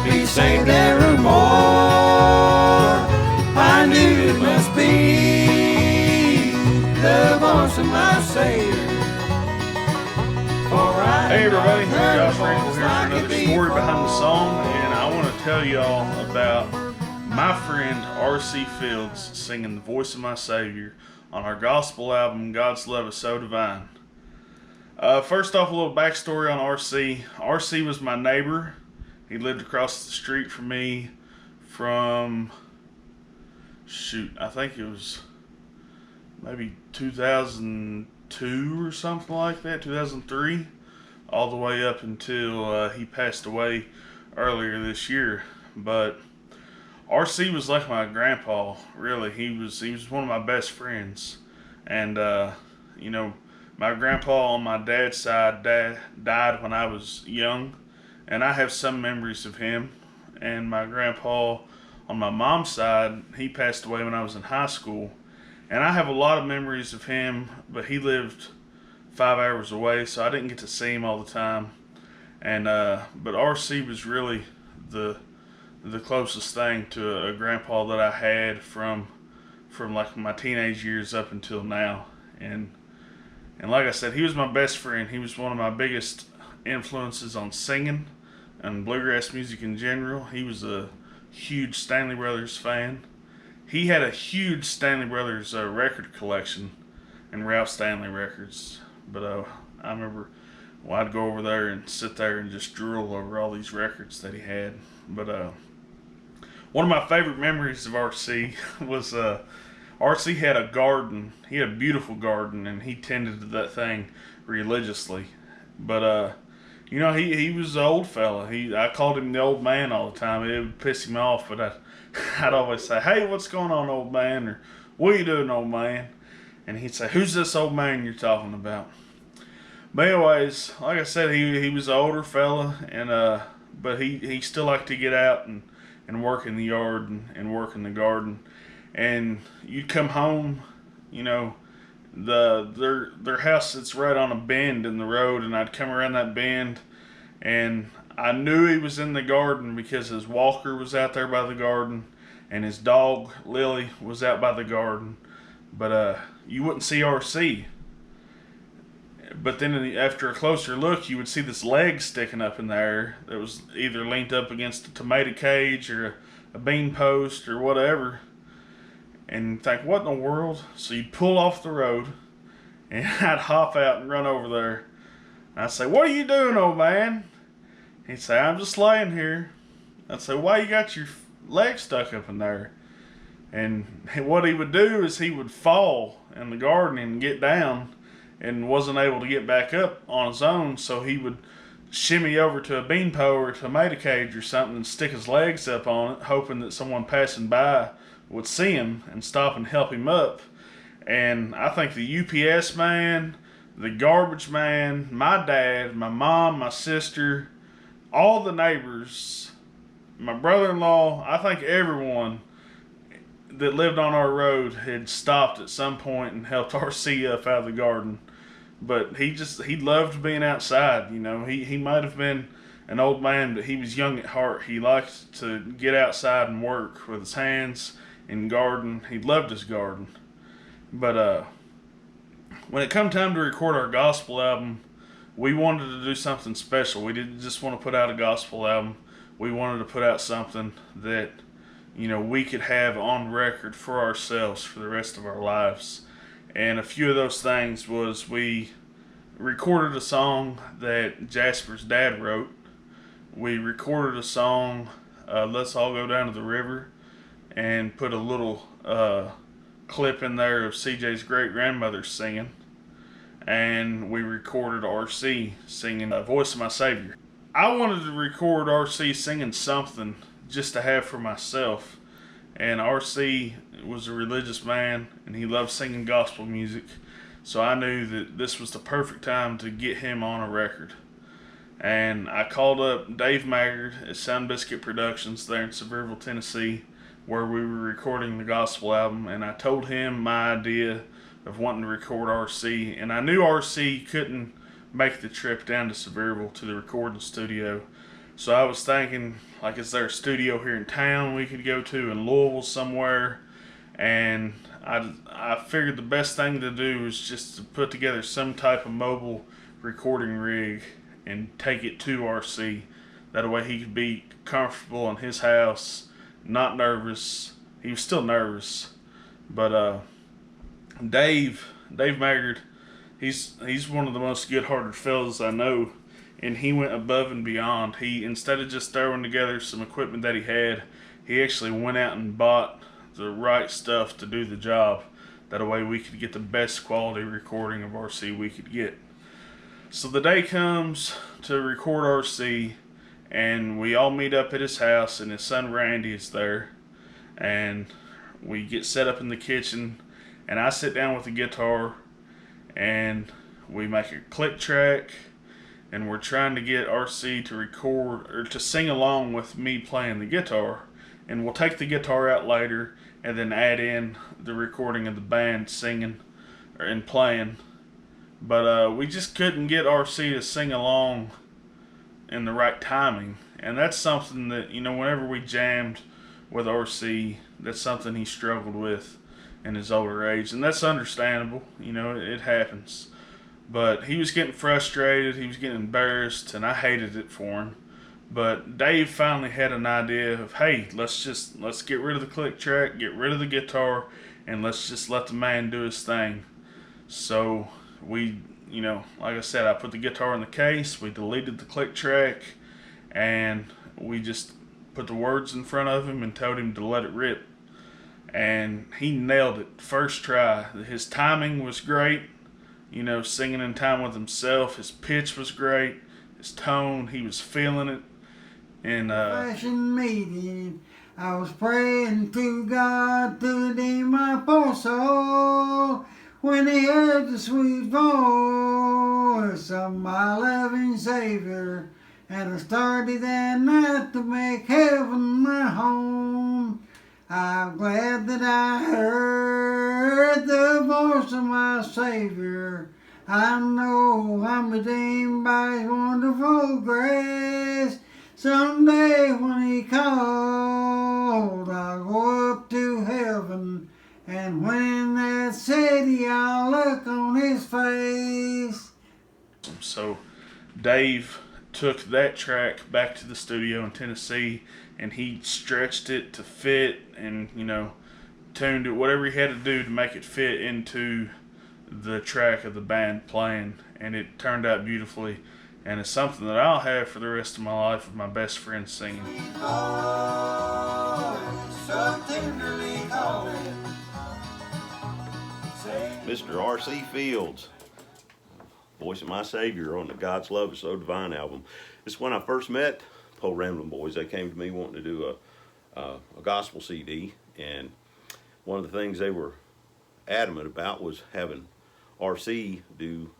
He saved evermore. I knew it must be the voice of my Savior. Hey everybody, Josh Rankle here for another story behind the song, and I want to tell y'all about my friend R.C. Fields singing The Voice of My Savior on our gospel album, God's Love Is So Divine. First off, a little backstory on R.C. R.C. was my neighbor. He lived across the street from me from, I think it was maybe 2002 or something like that, 2003, all the way up until he passed away earlier this year. But RC was like my grandpa, really. He was one of my best friends. And, my grandpa on my dad's side died when I was young. And I have some memories of him. And my grandpa on my mom's side, he passed away when I was in high school. And I have a lot of memories of him, but he lived 5 hours away, so I didn't get to see him all the time. And but RC was really the closest thing to a grandpa that I had from like my teenage years up until now. And like I said, he was my best friend. He was one of my biggest influences on singing and bluegrass music in general. He was a huge Stanley Brothers fan. He had a huge Stanley Brothers record collection and Ralph Stanley records. But I remember I'd go over there and sit there and just drool over all these records that he had. But one of my favorite memories of RC was RC had a garden. He had a beautiful garden, and he tended to that thing religiously. But he was an old fella. I called him the old man all the time. It would piss him off, but I'd always say, "Hey, what's going on, old man?" Or, "What are you doing, old man?" And he'd say, "Who's this old man you're talking about?" But anyways, like I said, he was an older fella, and but he still liked to get out and work in the yard and work in the garden. And you'd come home, their house sits right on a bend in the road, and I'd come around that bend, and I knew he was in the garden because his walker was out there by the garden, and his dog Lily was out by the garden. But you wouldn't see RC. But then after a closer look, you would see this leg sticking up in the air that was either leaned up against a tomato cage or a bean post or whatever. And think, what in the world? So you'd pull off the road, and I'd hop out and run over there. And I'd say, "What are you doing, old man?" He'd say, "I'm just laying here." I'd say, "Why you got your leg stuck up in there?" And what he would do is he would fall in the garden and get down and wasn't able to get back up on his own, so he would shimmy over to a bean pole or a tomato cage or something and stick his legs up on it, hoping that someone passing by would see him and stop and help him up. And I think the UPS man, the garbage man, my dad, my mom, my sister, all the neighbors, my brother-in-law, I think everyone that lived on our road had stopped at some point and helped RC up out of the garden. But he loved being outside. He might have been an old man, but he was young at heart. He liked to get outside and work with his hands and garden. He loved his garden. But when it come time to record our gospel album, we wanted to do something special. We didn't just want to put out a gospel album. We wanted to put out something that we could have on record for ourselves for the rest of our lives. And a few of those things was we recorded a song that Jasper's dad wrote. We recorded a song, Let's All Go Down to the River, and put a little clip in there of CJ's great-grandmother singing. And we recorded RC singing The Voice of My Savior. I wanted to record RC singing something just to have for myself. And RC was a religious man, and he loved singing gospel music. So I knew that this was the perfect time to get him on a record. And I called up Dave Maggard at Sound Biscuit Productions there in Sevierville, Tennessee, where we were recording the gospel album. And I told him my idea of wanting to record RC. And I knew RC couldn't make the trip down to Sevierville to the recording studio, So I was thinking, like, is there a studio here in town we could go to in Louisville somewhere? And I figured the best thing to do was just to put together some type of mobile recording rig and take it to RC. That way he could be comfortable in his house, not nervous. He was still nervous, but Dave Maggard, he's one of the most good-hearted fellas I know, and he went above and beyond. He, instead of just throwing together some equipment that he had, he actually went out and bought the right stuff to do the job. That way we could get the best quality recording of RC we could get. So the day comes to record RC, and we all meet up at his house, and his son Randy is there, and we get set up in the kitchen, and I sit down with the guitar, and we make a click track, and we're trying to get RC to record or to sing along with me playing the guitar, and we'll take the guitar out later and then add in the recording of the band singing and playing. But we just couldn't get RC to sing along in the right timing, and that's something that, you know, whenever we jammed with RC, that's something he struggled with in his older age, and that's understandable. You know, it happens. But he was getting frustrated, he was getting embarrassed, and I hated it for him. But Dave finally had an idea of, hey, let's get rid of the click track, get rid of the guitar, and let's just let the man do his thing. So we, you know, like I said, I put the guitar in the case, we deleted the click track, and we just put the words in front of him and told him to let it rip. And he nailed it first try. His timing was great, you know, singing in time with himself. His pitch was great, his tone, he was feeling it. And Fashion meeting, I was praying to God to redeem my poor soul when he heard the sweet voice of my loving Savior, and I started that night to make heaven my home. I'm glad that I heard the voice of my Savior. I know I'm redeemed by his wonderful grace. Someday when he called, I'll go up to heaven, and when in that city I'll look on his face. So Dave took that track back to the studio in Tennessee, and he stretched it to fit, and, you know, tuned it, whatever he had to do to make it fit into the track of the band playing, and it turned out beautifully. And it's something that I'll have for the rest of my life with my best friend singing. Mr. R.C. Fields, voice of my Savior on the God's Love is So Divine album. This is when I first met Po Ramblin Boys. They came to me wanting to do a gospel CD, and one of the things they were adamant about was having R.C. do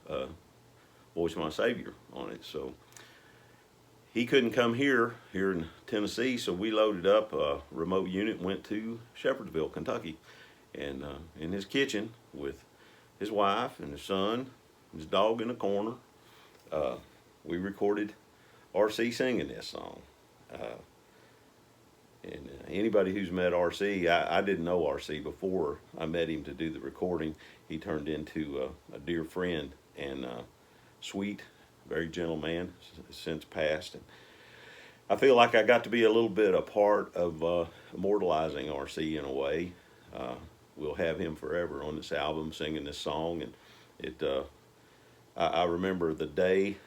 Voice of My Savior on it. So he couldn't come here in Tennessee, so we loaded up a remote unit and went to Shepherdsville, Kentucky, and in his kitchen with his wife and his son, his dog in the corner, we recorded R.C. singing this song. And anybody who's met R.C., I didn't know R.C. before I met him to do the recording. He turned into a dear friend, and sweet, very gentle man, since passed. And I feel like I got to be a little bit a part of immortalizing R.C. in a way. We'll have him forever on this album singing this song. And it, I remember the day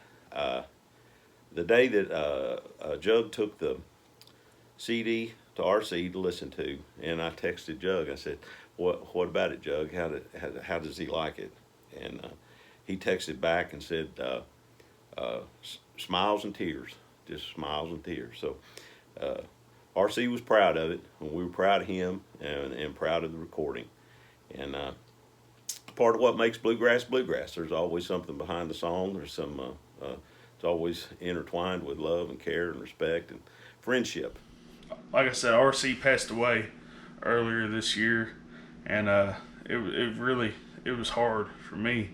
that Jug took the CD to R.C. to listen to, and I texted Jug. I said, "What about it, Jug? How does he like it?" And he texted back and said, smiles and tears, just smiles and tears. So R.C. was proud of it, and we were proud of him, and proud of the recording. And part of what makes bluegrass bluegrass. There's always something behind the song. There's some, it's always intertwined with love and care and respect and friendship. Like I said, R.C. passed away earlier this year, and it was hard for me.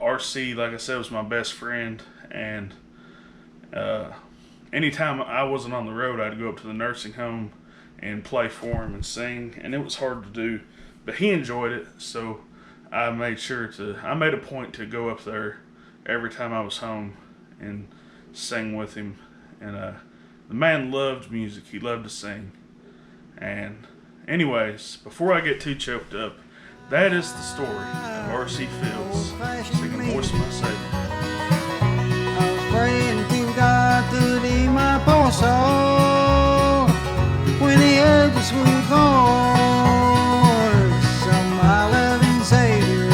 R.C., like I said, was my best friend, and anytime I wasn't on the road, I'd go up to the nursing home and play for him and sing, and it was hard to do, but he enjoyed it, so I made a point to go up there every time I was home and sing with him. And the man loved music. He loved to sing. And anyways, before I get too choked up, that is the story of R.C. Fields singing Voice of My Savior. I was praying to God to lead my poor soul when he heard the sweet voice of my loving Savior.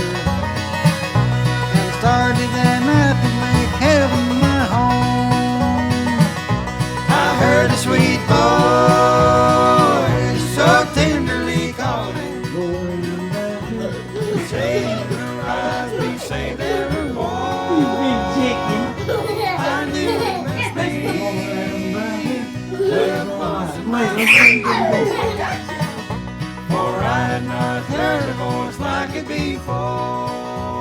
I started that night to make heaven my home. I heard a sweet voice so tenderly calling, going back to Savior, rise, be saved evermore. I knew it must be for I had not heard a voice like it before.